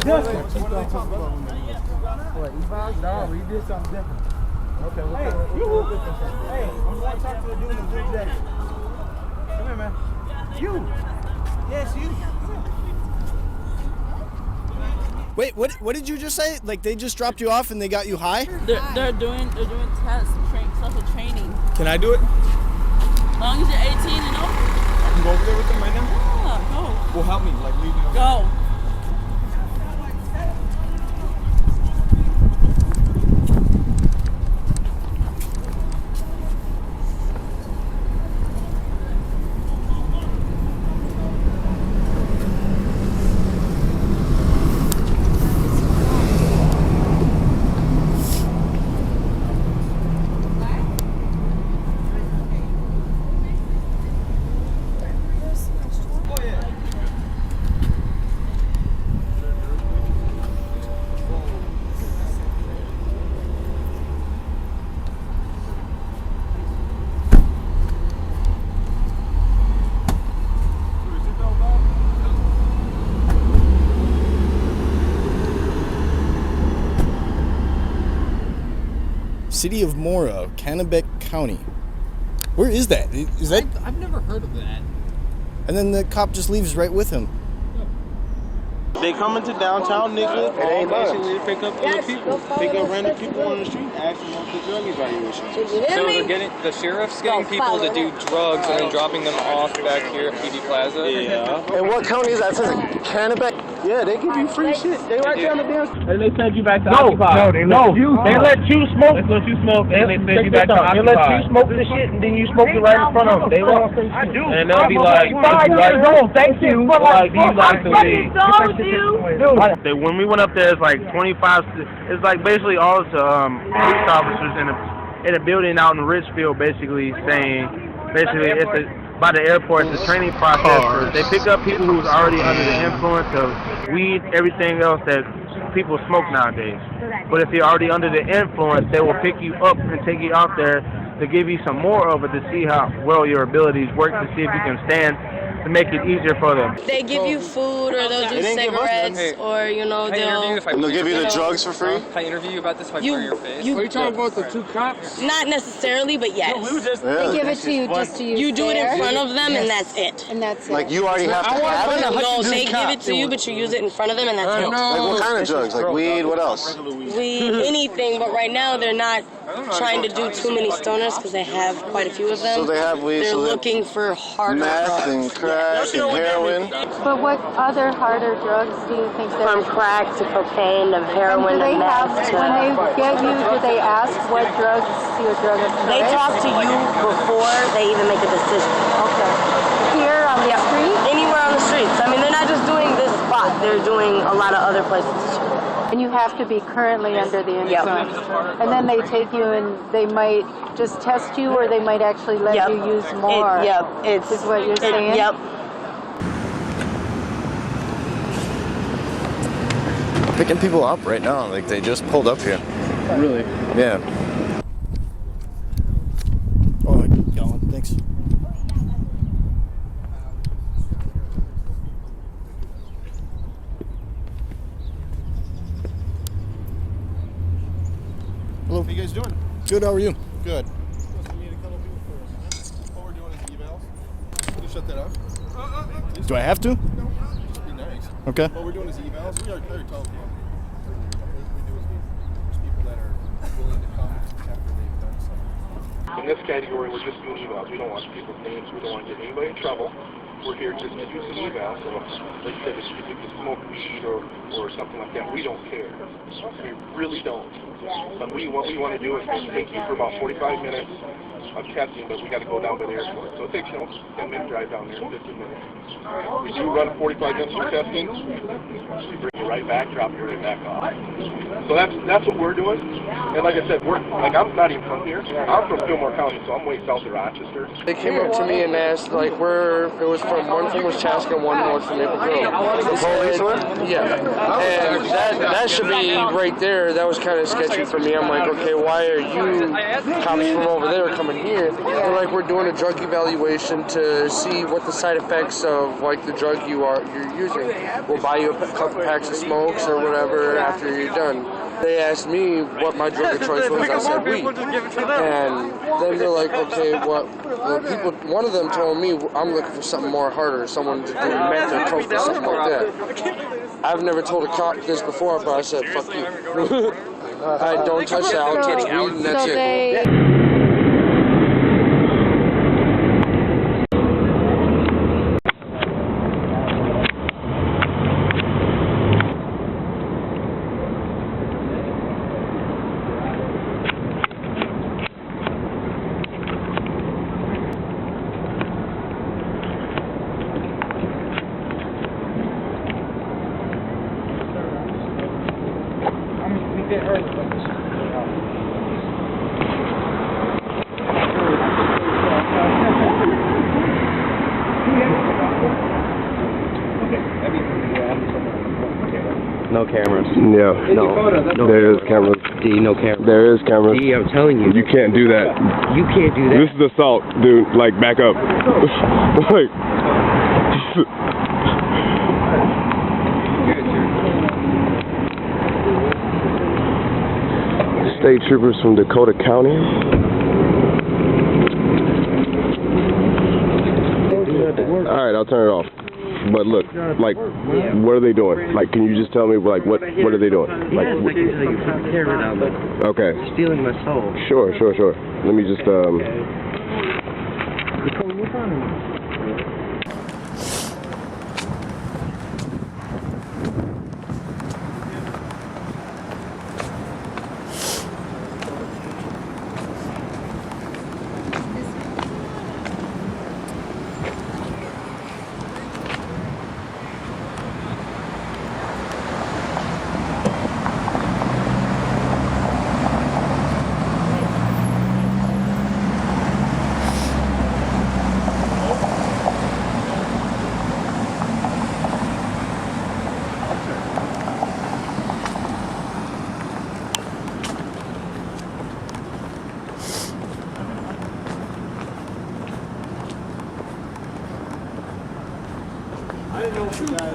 What are they talking about? What, e-bombs? No, we did something different. Okay, hey, I'm going to talk to the dude in the blue jacket. Come here, man. You. Yes, you. Wait, what did you just say? Like they just dropped you off and they got you high? They're doing tests, social training. Can I do it? As long as you're 18 and over. I can go over there with them right now? Yeah, go. Well, help me, like lead me over. Go. City of Mora, Kennebec County. Where is that? Is that? I've never heard of that. And then the cop just leaves right with him. They come into downtown Nicholas, basically pick up other people, pick up random people on the street, ask them about the drug evaluation. So the sheriff's getting people to do drugs and then dropping them off back here at PD Plaza? Yeah. And what county is that? It says Kennebec. Yeah, they give you free shit. They right down the damn. And they send you back to Occupy. They let you smoke. They let you smoke and they send you back to Occupy. They let you smoke the shit and then you smoke it right in front of them. They won't say shit. And they'll be like, 5 years old, thank you. like, do you like to leave? Dude. When we went up there, it's like 25. It's like basically all the police officers in a building out in Richfield, basically saying, by the airport, it's a training process. For, they pick up people who's already under the influence of weed, everything else that people smoke nowadays. But if you're already under the influence, they will pick you up and take you out there to give you some more of it to see how well your abilities work, to see if you can stand, to make it easier for them. They give you food, or they'll do cigarettes, or they'll give you the drugs for free. Can I interview you about this if I burn your face? Are you talking about the two cops? Not necessarily, but yes. They give it to you just to use. You do it in front of them, and that's it. And that's it. Like you already have to have it? No, they give it to you, but you use it in front of them, and that's it. Like what kind of drugs? Like weed? What else? Weed, anything, but right now they're not trying to do too many stoners because they have quite a few of them. So they have weed. They're looking for harder meth drugs. and crack and heroin. But what other harder drugs do you think they're... From crack to cocaine to heroin to meth to... When they get you, do they ask what drugs your drug of choice? They talk to you before they even make a decision. Okay. Here on the street? Anywhere on the streets. I mean, they're not just doing this spot. They're doing a lot of other places too. And you have to be currently under the influence. Yep. And then they take you and they might just test you, or they might actually let you use more. Is what you're saying? Yep. Picking people up right now. Like they just pulled up here. Really? Yeah. Oh, gone. Thanks. Hello. How you guys doing? Good, how are you? Good. What we're doing is evals. Can you shut that off? Do I have to? No. Just be nice. Okay. What we're doing is evals. We are very tall people. What we do is there's people that are willing to come after they've done something. In this category, we're just doing evals. We don't want people's names. We don't want to get anybody in trouble. We're here just to do some evals. So, like you said, if you smoke weed or something like that, we don't care. We really don't. But what we want to do is take you for about 45 minutes of testing, but we got to go down to the airport. So it takes, 10-minute drive down there, 15 minutes. We do run 45 minutes of testing. We bring you right back, drop you right back off. So that's what we're doing. And like I said, I'm not even from here. I'm from Fillmore County, so I'm way south of Rochester. They came up to me and asked where it was from. One from was Chaska, one was from Maple Grove. The police were? Yeah. And that should be right there. That was kind of sketchy for me. I'm like, okay, why are you cops from over there coming here? They're like, we're doing a drug evaluation to see what the side effects of like the drug you're using. We'll buy you a couple packs to smokes or whatever after you're done. They asked me what my drug of choice was. I said weed. And then they're like, okay, well, people. One of them told me I'm looking for something more harder, someone to do meth or coke or something like that. I've never told a cop this before, but I said, fuck you. I don't touch that. I'll touch weed and that's it. No cameras. Yeah. No. There is cameras. D, no cameras. There is cameras. D, I'm telling you. You can't do that. You can't do that. This is assault, dude. Like, back up. Like. State troopers from Dakota County. Alright, I'll turn it off. But look, like, what are they doing? Like, can you just tell me, like, what are they doing? Like, okay. Stealing my soul. Sure. Let me just,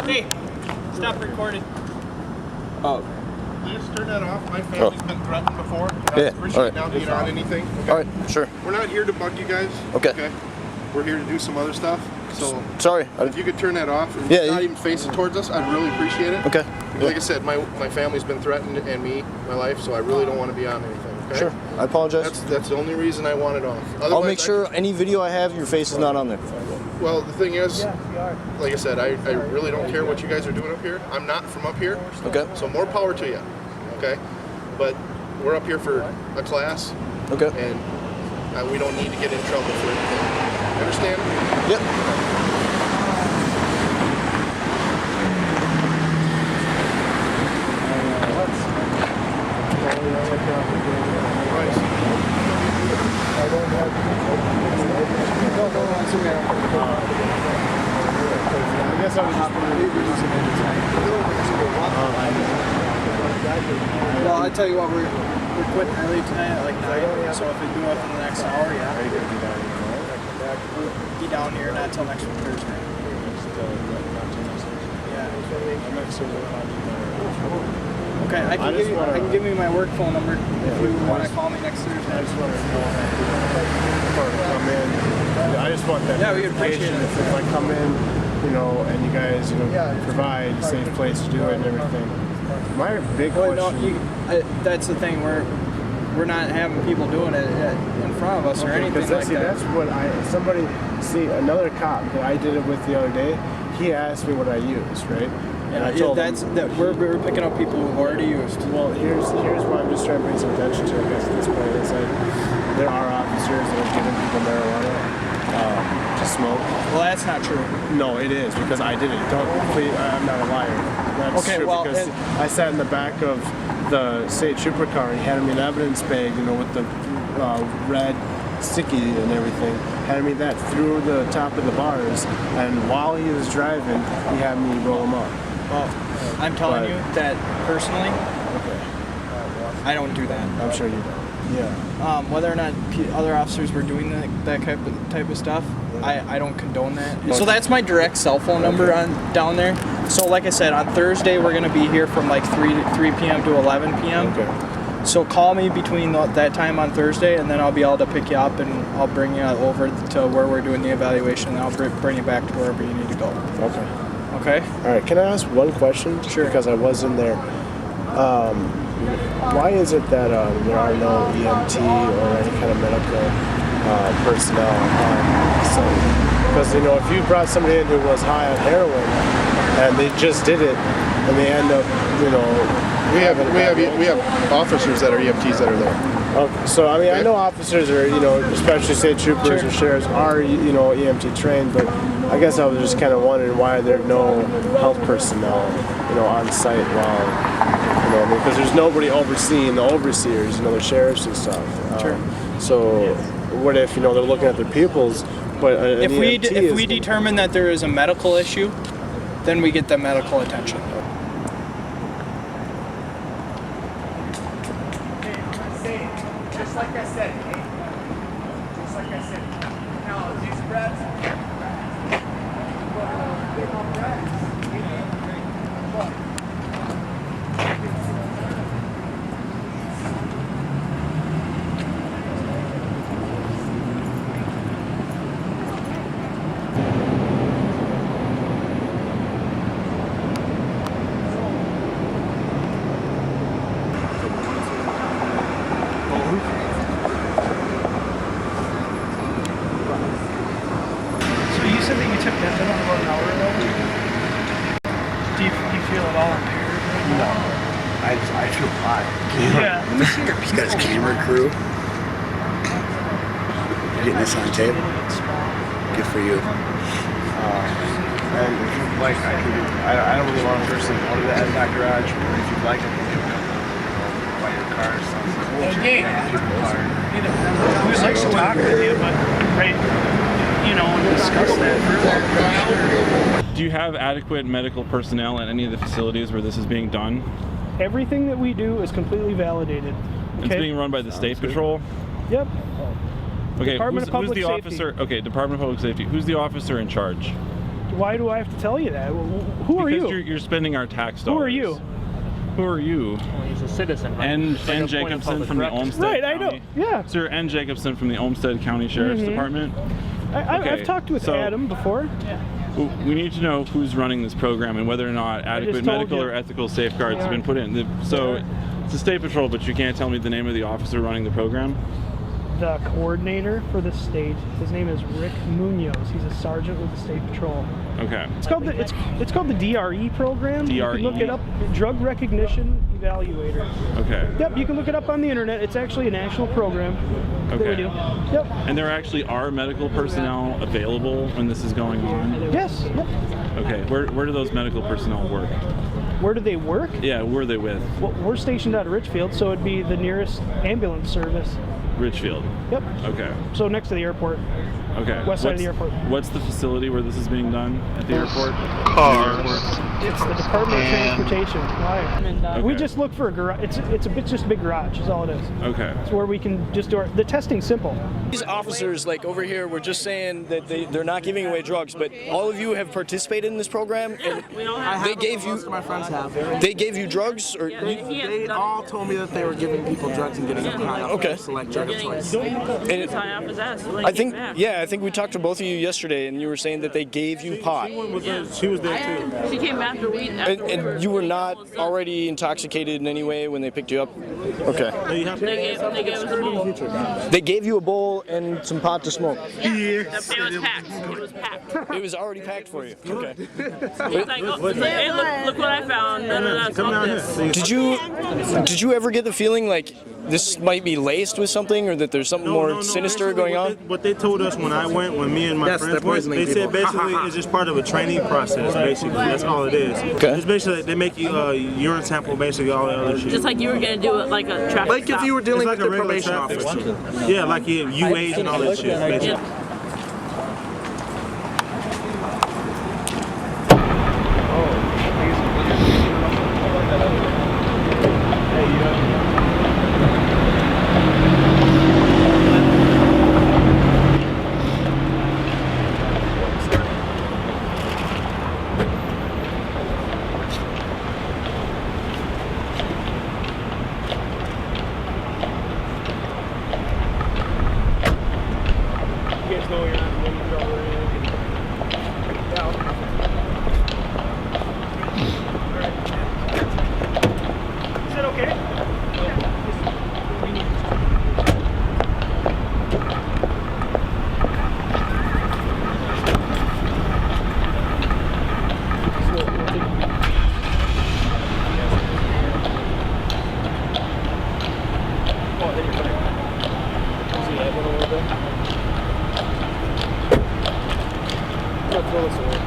Hey, stop recording. Oh. Can you just turn that off? My family's been threatened before. I Yeah, appreciate alright. now being on anything. Okay? Alright, sure. We're not here to bug you guys. Okay. We're here to do some other stuff. So sorry. If you could turn that off and not even face it towards us, I'd really appreciate it. Okay. Like I said, my family's been threatened and me, my life, so I really don't want to be on anything. Okay? Sure. I apologize. That's the only reason I want it off. I'll make sure any video I have, your face is not on there. Well, the thing is, like I said, I really don't care what you guys are doing up here. I'm not from up here. Okay. So more power to you. Okay. But we're up here for a class. Okay. And we don't need to get in trouble for anything. You understand? Yep. Well, I tell you what, we're quitting early tonight at like 9, so if we do it for the next hour, yeah. We'll be down here not till next Thursday. Okay, I can give you my work phone number if you want to call me next Thursday. I just want to come in. I just want that. Yeah, we appreciate it. If I come in, and you guys, provide a safe place to do it and everything. My big question. That's the thing. We're not having people doing it in front of us or anything like that. That's what another cop that I did it with the other day. He asked me what I used, right? And I told him we're picking up people who've already used. Well, here's why I'm just trying to bring some attention to it, I guess, at this point. It's like there are officers that are giving people marijuana to smoke. Well, that's not true. No, it is, because I did it. I'm not a liar. That's true, because I sat in the back of the state trooper car and he handed me an evidence bag, with the red sticky and everything. Handed me that through the top of the bars, and while he was driving, he had me roll them up. Well, I'm telling you that personally, I don't do that. I'm sure you don't. Yeah. Whether or not other officers were doing that type of stuff, I don't condone that. So that's my direct cell phone number down there. So like I said, on Thursday we're gonna be here from like 3 p.m. to 11 p.m. Okay. So call me between that time on Thursday, and then I'll be able to pick you up, and I'll bring you over to where we're doing the evaluation, and I'll bring you back to wherever you need to go. Okay. Okay? All right, can I ask one question? Sure. Because I was in there. Why is it that there are no EMT or any kind of medical personnel on site? Because, if you brought somebody in who was high on heroin and they just did it and they end up, we have officers that are EMTs that are there. Okay, so I know officers are, especially state troopers or sheriffs are, EMT trained, but I guess I was just kind of wondering why there are no health personnel, on site while, because there's nobody overseeing the overseers, the sheriffs and stuff. Sure. So what if, they're looking at their pupils, but if we determine that there is a medical issue, then we get the medical attention. Just like I said, Kate. Just like I said. Now, these breaths. I feel fine. Yeah. He's got his camera crew. You're getting this on tape. Good for you. And if you'd like, I don't really want to personally go to the EDNOC garage, but if you'd like, I can buy your car or something. We would like to talk with you, but and discuss that further. Do you have adequate medical personnel at any of the facilities where this is being done? Everything that we do is completely validated. Okay? It's being run by the State Patrol? Yep. Okay, Department of Public who's the Safety. officer? Okay, Department of Public Safety. Who's the officer in charge? Why do I have to tell you that? Who are you? Because you're spending our tax dollars. Who are you? Who are you? Well, he's a citizen. Right? N. Jacobson from the Olmsted Right, County. I know. Yeah. Sir N. Jacobson from the Olmsted County Sheriff's Department. I've talked with Adam before. We need to know who's running this program and whether or not adequate medical or ethical safeguards have been put in. So it's the State Patrol, but you can't tell me the name of the officer running the program? The coordinator for the state, his name is Rick Munoz. He's a sergeant with the State Patrol. Okay. It's called the DRE program. DRE? You can look it up. Drug Recognition Evaluator. Okay. Yep, you can look it up on the internet. It's actually a national program that we do. Yep. And there actually are medical personnel available when this is going on? Yes. Yep. Okay. Where do those medical personnel work? Where do they work? Yeah, where are they with? Well, we're stationed out of Richfield, so it'd be the nearest ambulance service. Richfield? Yep. Okay. So next to the airport. Okay. West side of the airport. What's the facility where this is being done at the airport? It's the Department of Transportation. Why? Okay. We just look for a garage. It's just a big garage is all it is. Okay. It's where we can just do the testing's simple. These officers, like over here, were just saying that they're not giving away drugs, but all of you have participated in this program, and they gave you. Most of my friends have. They gave you drugs, or They all told me that they were giving people drugs and getting them high off Okay. their select drug of choice. I think we talked to both of you yesterday, and you were saying that they gave you pot. She was there too. She came after we. And you were not already intoxicated in any way when they picked you up? Okay. They gave us a bowl. They gave you a bowl and some pot to smoke? Yeah. It was packed. It was packed. It was already packed for you? Okay. It's like, hey, look what I found. Did you ever get the feeling like this might be laced with something, or that there's something more sinister going on? What they told us when me and my friends went, they said basically it's just part of a training process, basically. That's all it is. Okay. It's basically, they make you urine sample, basically all the other shit. Just like you were going to do it like a traffic Like stop. if you were dealing It's with like the a regular probation traffic officer. stop. Yeah, like UAs and all that shit, basically. toilets are open.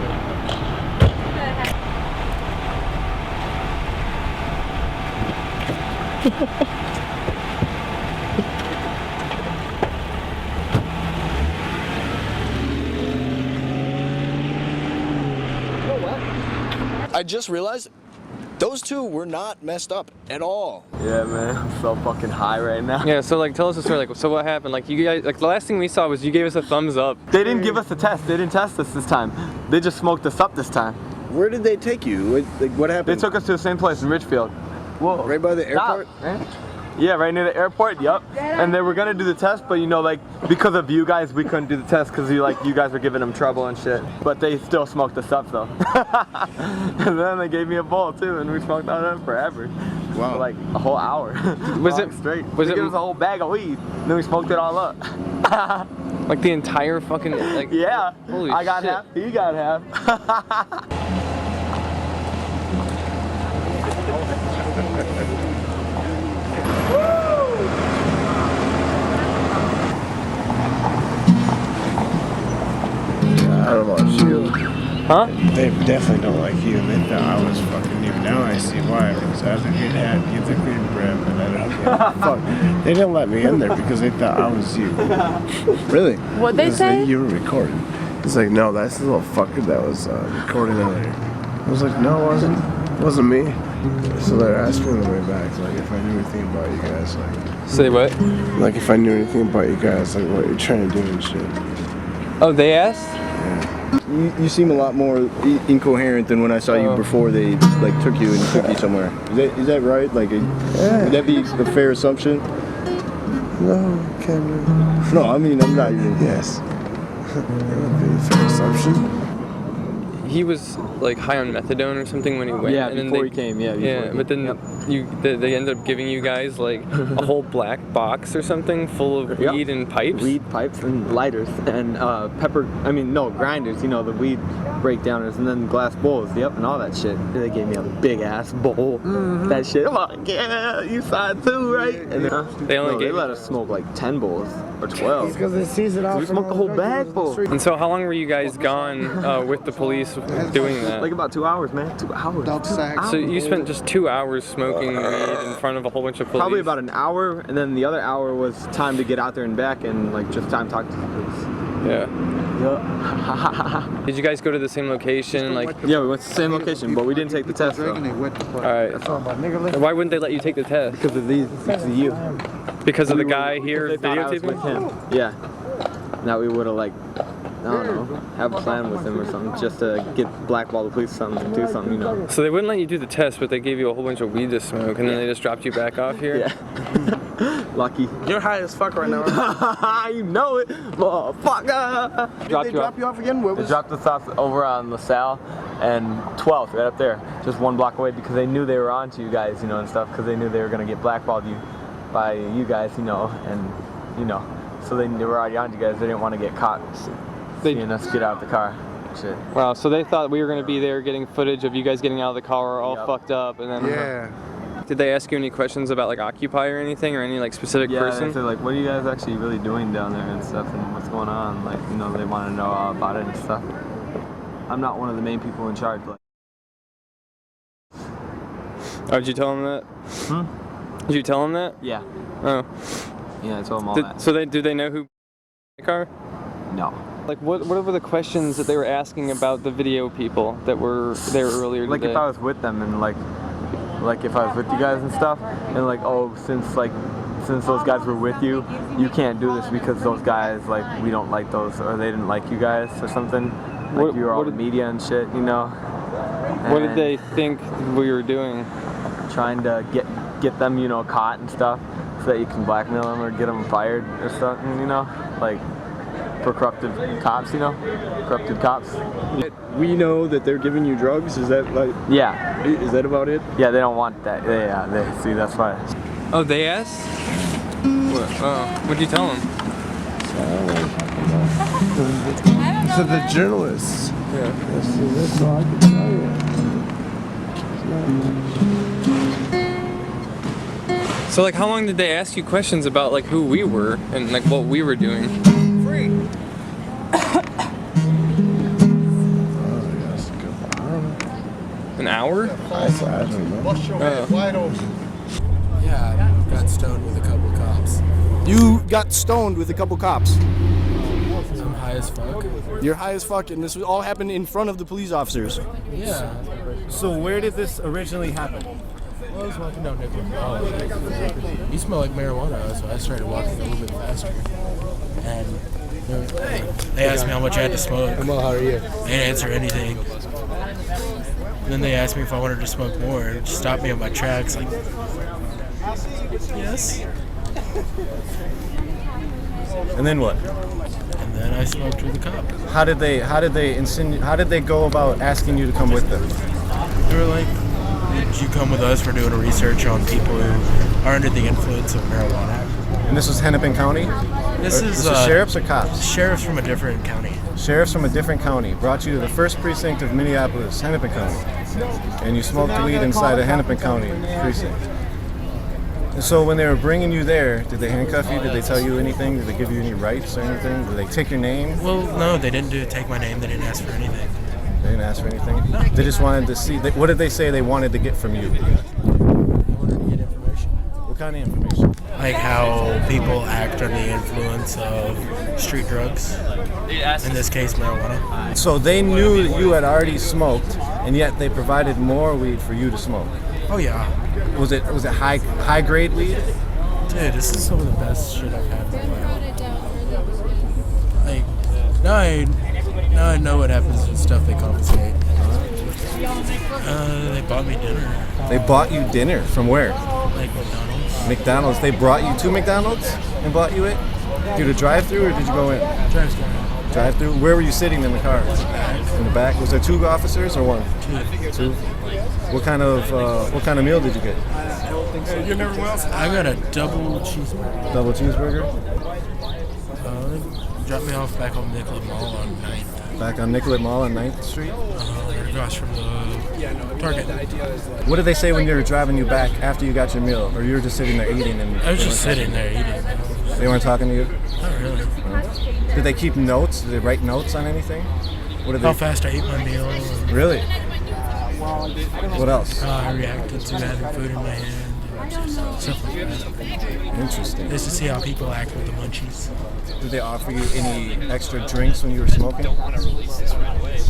I just realized those two were not messed up at all. Yeah, man, I'm so fucking high right now. Yeah, so like tell us the story. Like, so what happened? Like you guys, like the last thing we saw was you gave us a thumbs up. They didn't give us a test. They didn't test us this time. They just smoked us up this time. Where did they take you? What happened? They took us to the same place in Richfield. Whoa. Right by the airport? Right? Yeah, right near the airport, yup. And they were gonna do the test, but you know, like, because of you guys, we couldn't do the test because you guys were giving them trouble and shit. But they still smoked us up, though. And then they gave me a bowl, too, and we smoked on them forever. Wow. For like a whole hour. Was it straight? Was they it? gave us a whole bag of weed, and then we smoked it all up. Like the entire fucking, like. Yeah. Holy I got shit. half, he got half. I don't want you. Huh? They definitely don't like you. They thought I was fucking you. Now I see why. Because I was a good hat, you the green bread, and I don't give a fuck. They didn't let me in there because they thought I was you. Really? What'd they say? You were recording. It's like, no, that's the little fucker that was recording earlier. I was like, no, it wasn't me. So they're asking on the way back, like, if I knew anything about you guys, like. Say what? Like, if I knew anything about you guys, like, what you're trying to do and shit. Oh, they asked? You seem a lot more incoherent than when I saw you before they like took you somewhere. Is that right? Like, would that be a fair assumption? No, Cameron. No, I mean I'm not even. Yes. That would be a fair assumption. He was like high on methadone or something when he went. Yeah, and then before he came. Yeah. Yeah, but then they ended up giving you guys like a whole black box or something full of weed and pipes. Weed pipes and lighters and grinders. You know, the weed breakdowners, and then glass bowls. Yep, and all that shit. They gave me a big ass bowl. That shit. I'm like, yeah, you saw it too, right? And then they let us smoke like 10 bowls or 12. Because they seize it off. We smoked the whole bag full. And so, how long were you guys gone with the police doing that? Like about 2 hours, man. 2 hours. So you spent just 2 hours smoking weed in front of a whole bunch of police? Probably about an hour, and then the other hour was time to get out there and back, and like just time to talk to the police. Yeah. Did you guys go to the same location? Like. Yeah, we went to the same location, but we didn't take the test. Though. Alright. Why wouldn't they let you take the test? Because of these. Because of you. Because of the guy here videotaping him. Yeah. Now we would have like. I don't know, have a plan with him or something, just to get blackball the police or something, do something, you know. So they wouldn't let you do the test, but they gave you a whole bunch of weed to smoke, and then they just dropped you back off here? Yeah. Lucky. You're high as fuck right now. You know it, motherfucker. Did they drop you off again? Where was? They dropped us off over on LaSalle and 12th, right up there, just 1 block away, because they knew they were on to you guys, you know, and stuff, because they knew they were gonna get blackballed by you guys, you know, and you know, so they were already on to you guys. They didn't want to get caught. Seeing us get out of the car. Shit. Wow, so they thought we were going to be there getting footage of you guys getting out of the car all fucked up, and then... Yeah. Did they ask you any questions about like Occupy or anything, or any like specific person? Yeah, they said like, what are you guys actually really doing down there and stuff, and what's going on? Like, you know, they want to know all about it and stuff. I'm not one of the main people in charge. Like. Oh, did you tell them that? Hmm? Did you tell them that? Yeah. Oh. Yeah, I told them all that. So do they know who the car? No. Like, what were the questions that they were asking about the video people that were there earlier today? Like if I was with them and like if I was with you guys and stuff, and like, oh, since those guys were with you, you can't do this because those guys, like, we don't like those, or they didn't like you guys or something. Like you were all the media and shit, you know. What did they think we were doing? Trying to get them, you know, caught and stuff, so that you can blackmail them or get them fired or something, you know, like. For corrupted cops, you know? Corrupted cops. We know that they're giving you drugs, is that like... Yeah. Is that about it? Yeah, they don't want that. Yeah, see, that's why. Oh, they asked? What? What'd you tell them? To the journalists. Yeah. That's all I can tell you. So like, how long did they ask you questions about like who we were and like what we were doing? Free. an hour? I don't know. Yeah, I got stoned with a couple cops. You got stoned with a couple cops? I'm high as fuck. You're high as fuck, and this all happened in front of the police officers. Yeah. So where did this originally happen? Well, I was walking down Nicholas Mall. He smelled like marijuana, so I started walking a little bit faster. And they asked me how much I had to smoke. Well, how are you? They didn't answer anything. And then they asked me if I wanted to smoke more, and just stopped me on my tracks, like, yes. And then what? And then I smoked with the cop. How did they go about asking you to come with them? They were like, "Did you come with us? We're doing a research on people who are under the influence of marijuana." And this was Hennepin County? This is sheriffs or cops? Sheriffs from a different county. Sheriffs from a different county brought you to the first precinct of Minneapolis, Hennepin County, and you smoked weed inside a Hennepin County precinct. And so when they were bringing you there, did they handcuff you? Did they tell you anything? Did they give you any rights or anything? Did they take your name? Well, no, they didn't take my name. They didn't ask for anything. They didn't ask for anything? No. They just wanted to see. What did they say they wanted to get from you? They wanted to get information. What kind of information? Like how people act under the influence of street drugs. In this case, marijuana. So they knew that you had already smoked, and yet they provided more weed for you to smoke. Oh yeah. Was it high grade weed? Dude, this is some of the best shit I've had in a while. Like now I know what happens with stuff they confiscate. They bought me dinner. They bought you dinner from where? Like McDonald's. McDonald's. They brought you to McDonald's and bought you it? Through the drive-through, or did you go in? Drive-through. Drive-through. Where were you sitting in the car? In the back. Was there 2 officers or 1? 2. What kind of meal did you get? I got a double cheeseburger. Double cheeseburger? Dropped me off back on Nicollet Mall on 9th. Back on Nicollet Mall on 9th Street? Right across from the Target. What did they say when they were driving you back after you got your meal? Or you were just sitting there eating? I was just sitting there eating. They weren't talking to you? Not really. Did they keep notes? Did they write notes on anything? How fast I ate my meal. Really? What else? I reacted to having food in my hand. Stuff like that. Interesting. Just to see how people act with the munchies. Did they offer you any extra drinks when you were smoking?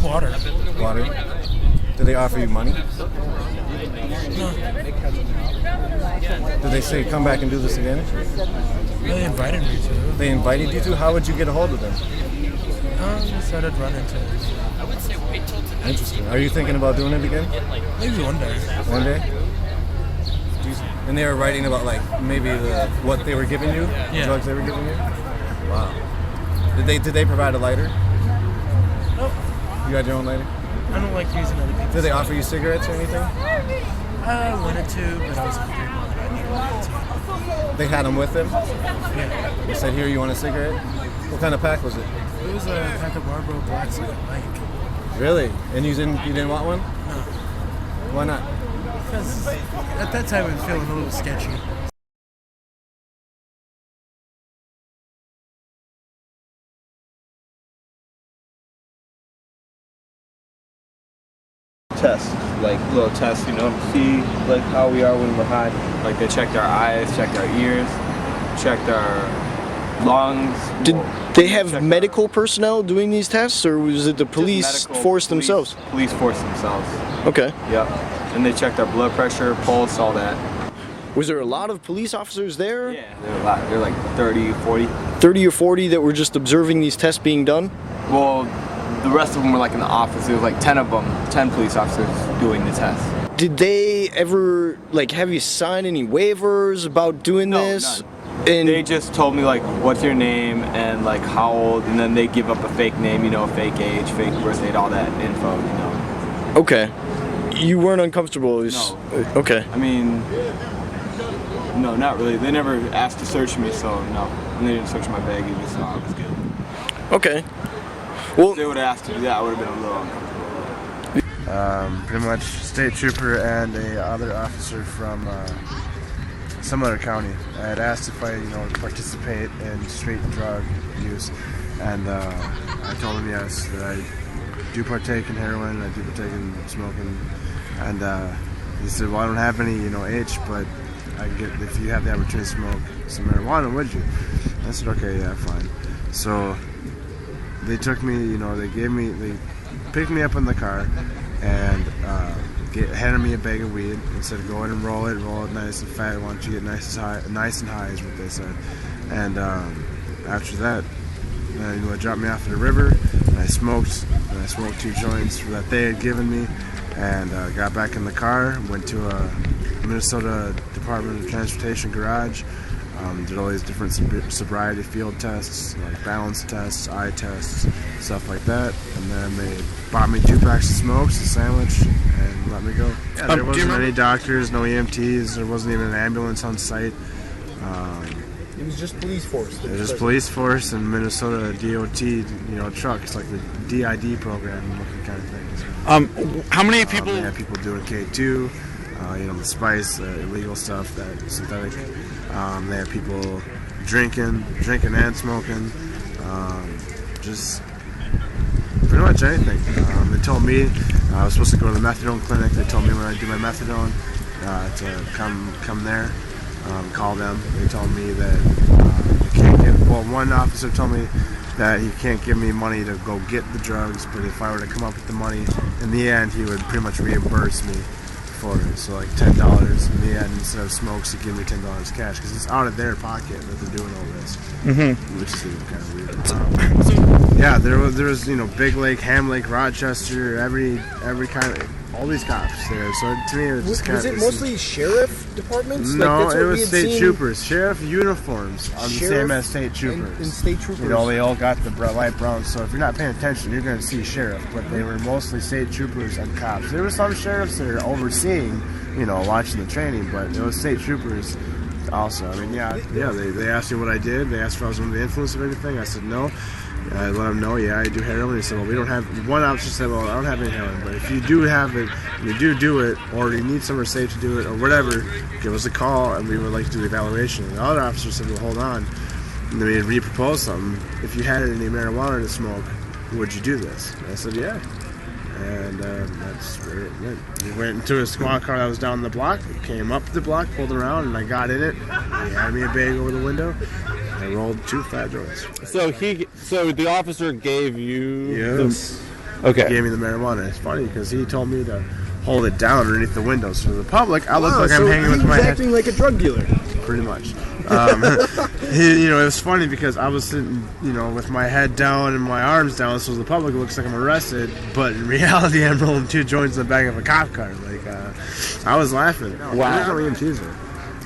Water. Water? Did they offer you money? No. Did they say come back and do this again? They invited me to. They invited you to? How would you get a hold of them? They said I'd run into it. Interesting. Are you thinking about doing it again? Maybe one day. One day? And they were writing about like maybe what they were giving you? Yeah. The drugs they were giving you? Wow. Did they provide a lighter? Nope. You had your own lighter? I don't like using other people's. Did they offer you cigarettes or anything? I wanted to, but I was afraid that They had them with them? Yeah. They said, here, you want a cigarette? What kind of pack was it? It was a pack of Marlboro Blacks I didn't like. Really? And you didn't want one? No. Why not? Because at that time I was feeling a little sketchy. Tests, like little tests, you know, see like how we are when we're high. Like they checked our eyes, checked our ears, checked our lungs. Did they have medical personnel doing these tests, or was it the police force themselves? Police force themselves. Okay. Yep. And they checked our blood pressure, pulse, all that. Was there a lot of police officers there? Yeah, there were a lot. There were like 30, 40. 30 or 40 that were just observing these tests being done? Well, the rest of them were like in the office. There was like 10 of them, 10 police officers doing the test. Did they ever like have you sign any waivers about doing this? None. And they just told me like, what's your name and like how old, and then they give up a fake name, you know, fake age, fake birth date, all that info, you know. Okay. You weren't uncomfortable? No. Okay. I mean, no, not really. They never asked to search me, so no. And they didn't search my bag either, so I was good. Okay. Well, if they would have asked to do that, I would have been a little uncomfortable. Pretty much state trooper and a other officer from some other county. I had asked if I, participate in street drug use, and I told him yes, that I do partake in heroin, I do partake in smoking And he said, well, I don't have any, you know, H, but I can get, if you have the opportunity to smoke some marijuana, would you? I said, okay, yeah, fine. So they took me, you know, they picked me up in the car and handed me a bag of weed and said, go ahead and roll it nice and fat. Why don't you get nice and high is what they said. And after that, you know, they dropped me off at the river, and I smoked 2 joints that they had given me, and got back in the car, went to a Minnesota Department of Transportation garage, did all these different sobriety field tests, like balance tests, eye tests, stuff like that, and then they bought me 2 packs of smokes, a sandwich, and let me go. Yeah, there wasn't any doctors, no EMTs, there wasn't even an ambulance on site. It was just police force. It was police force and Minnesota DOT, you know, trucks, like the DID program looking kind of thing. How many people? They had people doing K2, you know, the spice, illegal stuff, that synthetic. They had people drinking and smoking, just pretty much anything. They told me I was supposed to go to the methadone clinic. They told me when I do my methadone to come there. Call them. They told me that they can't give. Well, one officer told me that he can't give me money to go get the drugs, but if I were to come up with the money, in the end, he would pretty much reimburse me for it. So like $10 in the end, instead of smokes, he'd give me $10 cash because it's out of their pocket that they're doing all this, which is kind of weird. Yeah, there was you know, Big Lake, Ham Lake, Rochester, every kind of. All these cops there, so to me it was just kind of... Was it mostly sheriff departments? No, like, it was state troopers. Sheriff uniforms are the same as state troopers. And state troopers. You know, they all got the light brown, so if you're not paying attention, you're going to see sheriff, but they were mostly state troopers and cops. There were some sheriffs that are overseeing, you know, watching the training, but it was state troopers also. I mean, yeah, they asked me what I did. They asked if I was under the influence of anything. I said no. I let them know, yeah, I do heroin. They said, well, we don't have, one officer said, well, I don't have any heroin, but if you do have it, you do it, or you need somewhere safe to do it, or whatever, give us a call, and we would like to do the evaluation. And the other officer said, well, hold on, and then we had re-proposed something. If you had any marijuana to smoke, would you do this? And I said, yeah. And that's where it went. We went into a squad car that was down the block, came up the block, pulled around, and I got in it. He had me a bag over the window. I rolled 2 fat joints. So the officer gave you... Yes. Okay. He gave me the marijuana. It's funny because he told me to hold it down underneath the windows for the public. I look like I'm hanging with my head. Acting like a drug dealer. Pretty much. You know, it was funny because I was sitting, you know, with my head down and my arms down, so the public looks like I'm arrested, but in reality, I'm rolling 2 joints in the back of a cop car. Like, I was laughing. Wow. There's no EMTs there.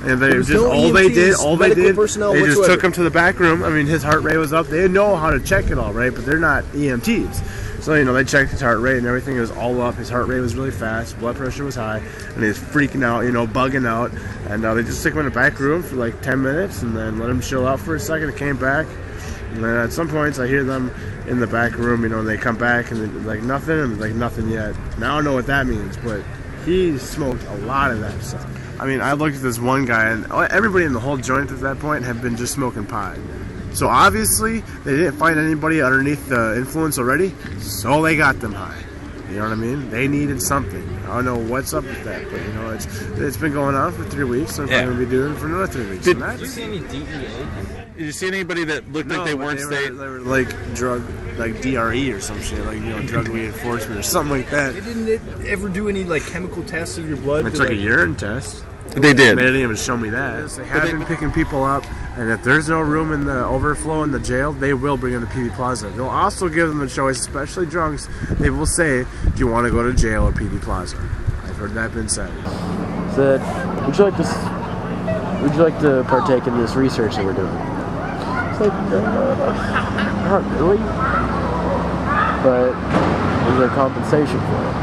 And they just all they did, they just took him to the back room. I mean, his heart rate was up. They know how to check it all, right? But they're not EMTs. So, you know, they checked his heart rate and everything. It was all up. His heart rate was really fast. Blood pressure was high. And he was freaking out, you know, bugging out. And they just took him in the back room for like 10 minutes and then let him chill out for a second. He came back. And then at some points, I hear them in the back room, you know, they come back and they're like, nothing. And like, nothing yet. Now I don't know what that means, but he smoked a lot of that stuff. I mean, I looked at this one guy, and everybody in the whole joint at that point had been just smoking pot. So obviously, they didn't find anybody underneath the influence already, so they got them high. You know what I mean? They needed something. I don't know what's up with that, but you know, it's been going on for 3 weeks, so I'm going to be doing it for another 3 weeks. Did you see any DEA? Did you see anybody that looked like they weren't state? They were like drug, like DRE or some shit, like, you know, drug reinforcement or something like that. Didn't it ever do any like chemical tests of your blood? It's like a urine test. They did. They didn't even show me that. They have been picking people up, and if there's no room in the overflow in the jail, they will bring them to PD Plaza. They'll also give them the choice, especially drunks. They will say, do you want to go to jail or PD Plaza? I've heard that been said. Said, would you like to partake in this research that we're doing? It's like, not really. But is there compensation for it?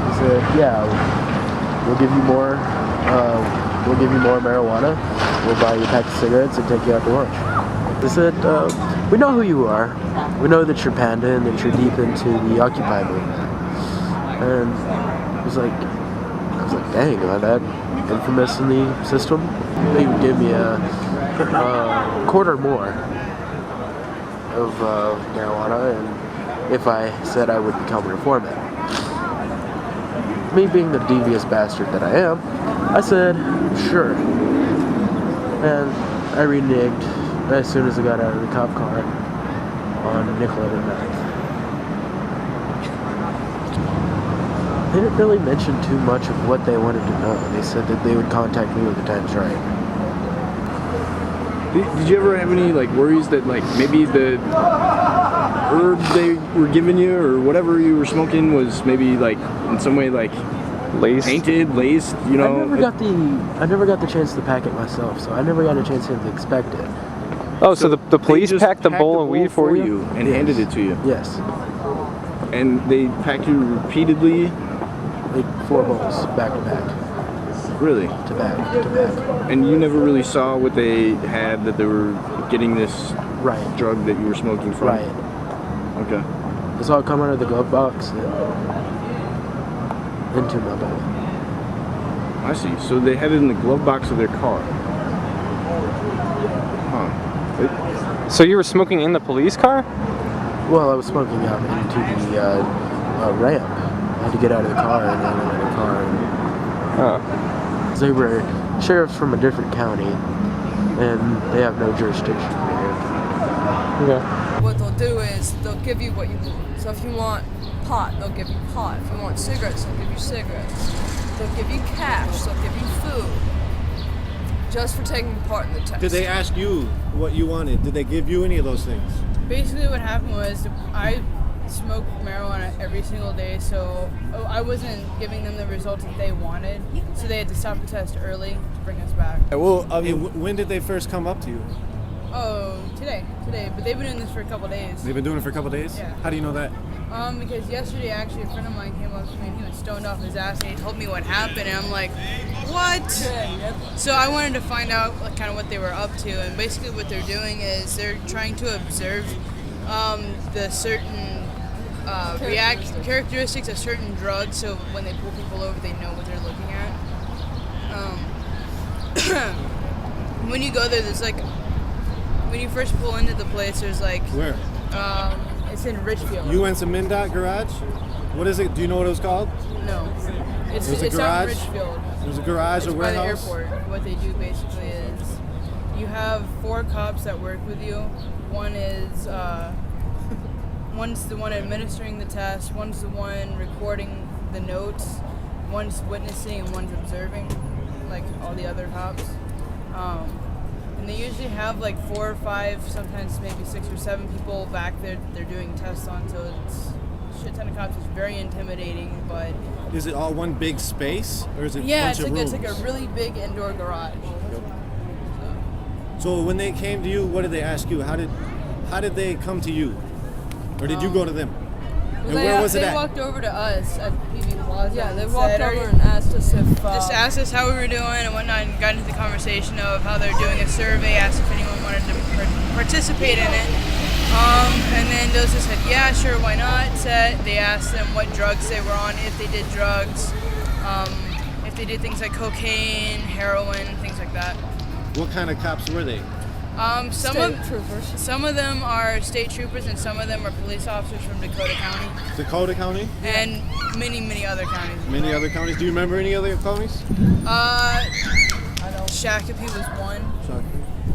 He said, yeah, we'll give you more. We'll give you more marijuana, we'll buy you a pack of cigarettes and take you out to lunch. They said, we know who you are. We know that you're Panda and that you're deep into the Occupy movement. And I was like, dang, am I that infamous in the system? They would give me a quarter more of marijuana and if I said I would become a reformer. me being the devious bastard that I am, I said, sure. And I reneged as soon as I got out of the cop car on Nicollet and 9th. They didn't really mention too much of what they wanted to know. They said that they would contact me when the time's right. Did you ever have any like worries that like maybe the herb they were giving you or whatever you were smoking was maybe like in some way like painted, laced, you know? I never got the chance to pack it myself, so I never got a chance to inspect it. Oh, so the police packed the bowl of weed for you and handed it to you? Yes. And they packed you repeatedly? Like 4 bowls, back to back. Really? To back. And you never really saw what they had, that they were getting this drug that you were smoking from? Right. Okay. It's all come out of the glove box and into my bowl. I see. So they had it in the glove box of their car. Huh. So you were smoking in the police car? Well, I was smoking out into the ramp. I had to get out of the car and then into the car. They were sheriffs from a different county, and they have no jurisdiction here. Yeah. What they'll do is they'll give you what you want. So if you want pot, they'll give you pot. If you want cigarettes, they'll give you cigarettes. They'll give you cash. They'll give you food. Just for taking part in the test. Did they ask you what you wanted? Did they give you any of those things? Basically what happened was I smoked marijuana every single day, so I wasn't giving them the results that they wanted, so they had to stop the test early to bring us back. Well, I mean, when did they first come up to you? Oh, today, but they've been doing this for a couple days. They've been doing it for a couple days? Yeah. How do you know that? Because yesterday actually a friend of mine came up to me and he was stoned off his ass and he told me what happened and I'm like, what? So I wanted to find out kind of what they were up to, and basically what they're doing is they're trying to observe the certain characteristics of certain drugs, so when they pull people over they know what they're looking at. When you go there's like, when you first pull into the place there's like... Where? It's in Richfield. You went to MnDOT garage? What is it? Do you know what it was called? No. It's a garage? out in Richfield. It was a garage or warehouse? By the airport. What they do basically is you have 4 cops that work with you. One is one's the one administering the test, one's the one recording the notes, one's witnessing, and one's observing, like all the other cops. And they usually have like 4 or 5, sometimes maybe 6 or 7 people back there they're doing tests on, so it's a shit ton of cops. It's very intimidating, but... Is it all one big space, or is it a bunch of it's rooms? like a really big indoor garage. So when they came to you, what did they ask you? How did they come to you? Or did you go to them? And where was it at? They walked over to us at PV Plaza. Yeah, they walked over and asked us if... just asked us how we were doing and whatnot, and got into the conversation of how they're doing a survey, asked if anyone wanted to participate in it. And then those just said, yeah, sure, why not? They asked them what drugs they were on, if they did drugs, if they did things like cocaine, heroin, things like that. What kind of cops were they? Some of them are state troopers and some of them are police officers from Dakota County. Dakota County? And many other counties. Many other counties? Do you remember any other counties? Shakopee was one.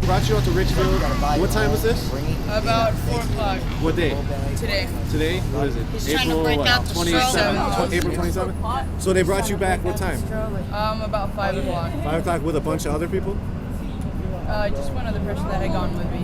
Brought you out to Richfield. What time was this? About 4 o'clock. What day? Today. Today? What is it? He's trying to break out the 27th? April 27th? So they brought you back what time? About 5 o'clock. 5 o'clock with a bunch of other people? Just one other person that had gone with me.